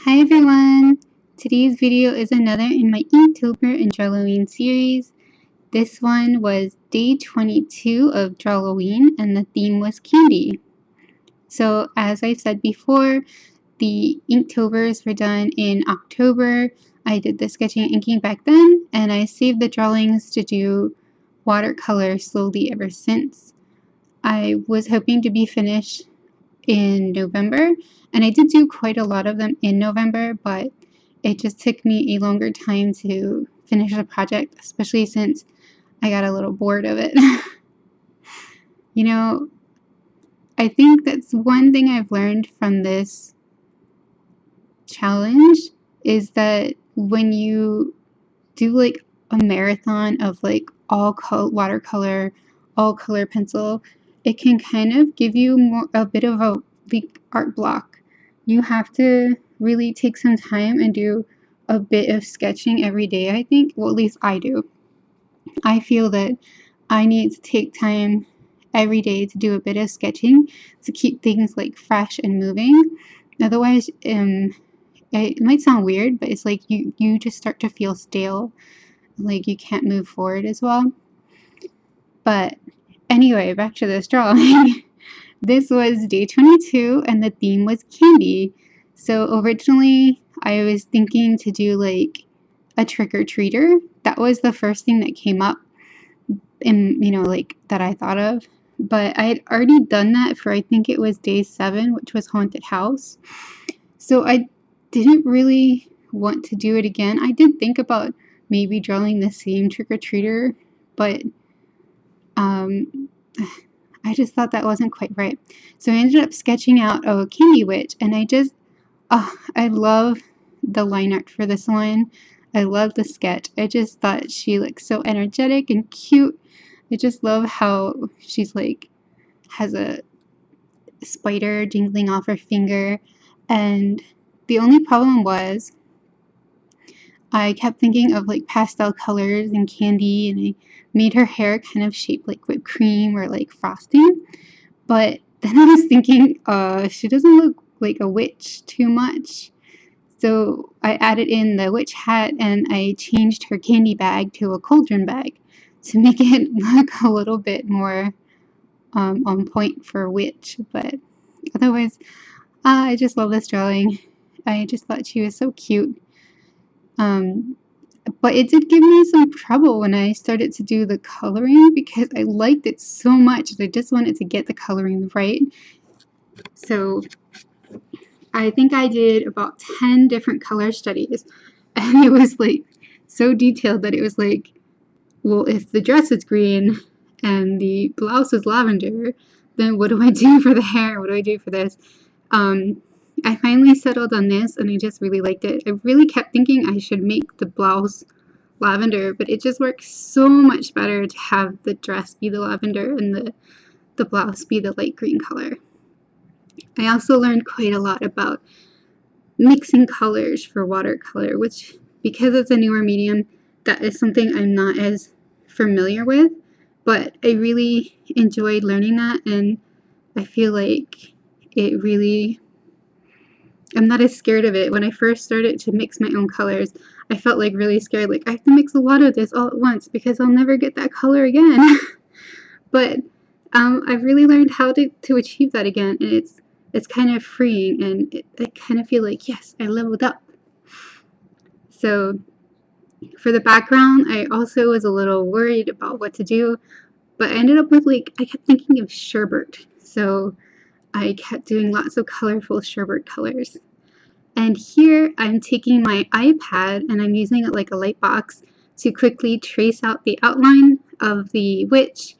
Hi everyone! Today's video is another in my Inktober and drawlloween series. This one was day 22 of drawlloween and the theme was candy. So as I said before, the Inktobers were done in October. I did the sketching and inking back then, and I saved the drawings to do watercolor slowly ever since. I was hoping to be finished in November, and I did do quite a lot of them in November, but it just took me a longer time to finish the project, especially since I got a little bored of it. You know, I think that's one thing I've learned from this challenge is that when you do like a marathon of like all watercolor, all color pencil, it can kind of give you a bit of a like art block. You have to really take some time and do a bit of sketching every day, I think. Well, at least I do. I feel that I need to take time every day to do a bit of sketching to keep things like fresh and moving. Otherwise, it might sound weird, but it's like you just start to feel stale, like you can't move forward as well. But anyway, back to this drawing. This was day 22 and the theme was candy. So originally I was thinking to do like a trick-or-treater. That was the first thing that came up in, like that I thought of. But I had already done that for, I think it was day 7, which was haunted house. So I didn't really want to do it again. I did think about maybe drawing the same trick-or-treater, but I just thought that wasn't quite right. So I ended up sketching out a candy witch, and I love the line art for this one. I love the sketch. I just thought she looked so energetic and cute. I just love how she's like has a spider dangling off her finger, and the only problem was I kept thinking of like pastel colors and candy, and I made her hair kind of shaped like whipped cream or like frosting. But then I was thinking, she doesn't look like a witch too much. So I added in the witch hat and I changed her candy bag to a cauldron bag to make it look a little bit more on point for a witch. But otherwise, I just love this drawing. I just thought she was so cute. But it did give me some trouble when I started to do the coloring because I liked it so much that I just wanted to get the coloring right. So I think I did about 10 different color studies, and it was like so detailed that it was like, well, if the dress is green and the blouse is lavender, then what do I do for the hair? What do I do for this? I finally settled on this, and I just really liked it. I really kept thinking I should make the blouse lavender, but it just works so much better to have the dress be the lavender and the blouse be the light green color. I also learned quite a lot about mixing colors for watercolor, which, because it's a newer medium, that is something I'm not as familiar with, but I really enjoyed learning that, and I feel like it really, I'm not as scared of it. When I first started to mix my own colors, I felt like really scared, like I have to mix a lot of this all at once because I'll never get that color again. But I've really learned how to achieve that again, and it's kind of freeing, and I kind of feel like, yes, I leveled up. So for the background, I also was a little worried about what to do, but I ended up with I kept thinking of sherbet. So I kept doing lots of colorful sherbet colors. And here I'm taking my iPad and I'm using it like a light box to quickly trace out the outline of the witch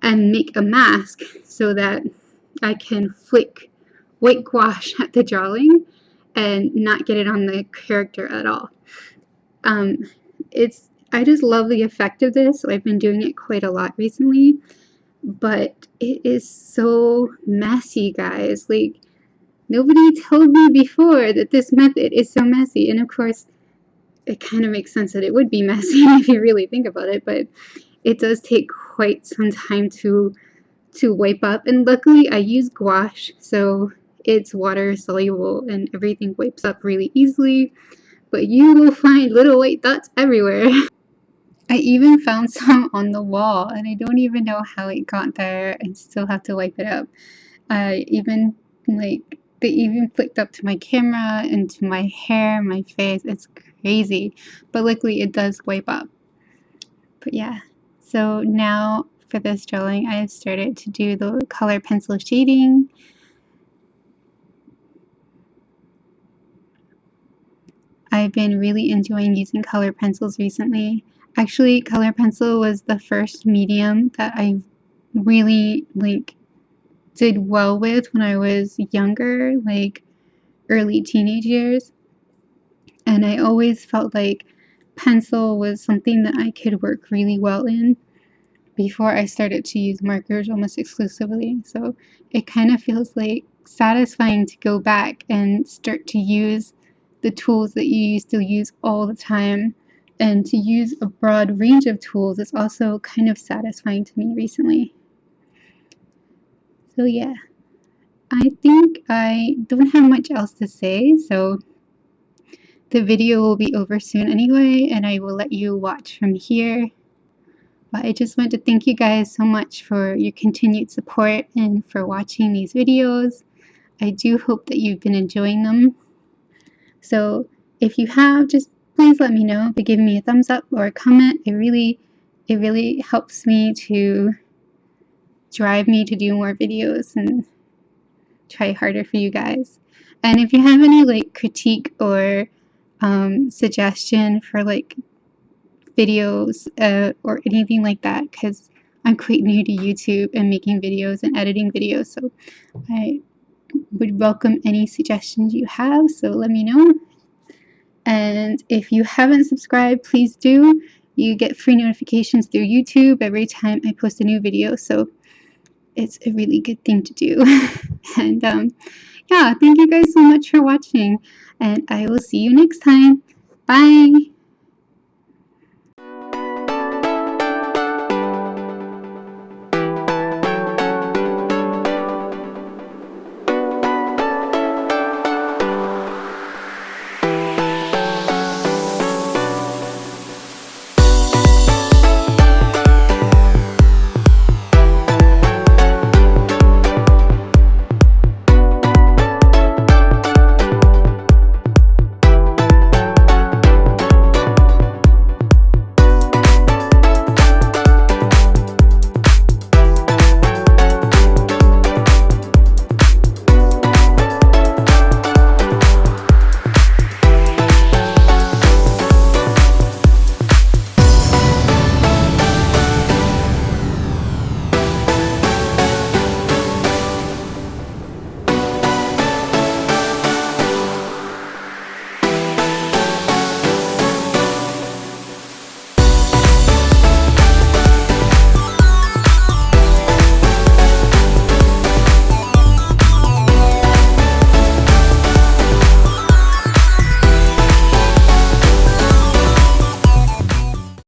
and make a mask so that I can flick white gouache at the drawing and not get it on the character at all. I just love the effect of this, so I've been doing it quite a lot recently, but it is so messy, guys. Like, nobody told me before that this method is so messy, and of course it kind of makes sense that it would be messy if you really think about it, but it does take quite some time to wipe up, and luckily I use gouache, so it's water soluble and everything wipes up really easily, but you will find little white dots everywhere. I even found some on the wall, and I don't even know how it got there. I still have to wipe it up. I even, like, they even flicked up to my camera and to my hair, my face. It's crazy, but luckily it does wipe up. But yeah, so now for this drawing, I've started to do the color pencil shading. I've been really enjoying using color pencils recently. Actually, color pencil was the first medium that I really did well with when I was younger, like early teenage years. And I always felt like pencil was something that I could work really well in before I started to use markers almost exclusively. So it kind of feels like satisfying to go back and start to use the tools that you used to use all the time, and to use a broad range of tools is also kind of satisfying to me recently. So yeah, I think I don't have much else to say, so the video will be over soon anyway, and I will let you watch from here. But I just want to thank you guys so much for your continued support and for watching these videos. I do hope that you've been enjoying them. So if you have, just please let me know by giving me a thumbs up or a comment. It really helps me to drive me to do more videos and try harder for you guys. And if you have any critique or suggestion for videos or anything like that, because I'm quite new to YouTube and making videos and editing videos, so I would welcome any suggestions you have, so let me know. And if you haven't subscribed, please do. You get free notifications through YouTube every time I post a new video, so it's a really good thing to do. And yeah, thank you guys so much for watching, and I will see you next time. Bye!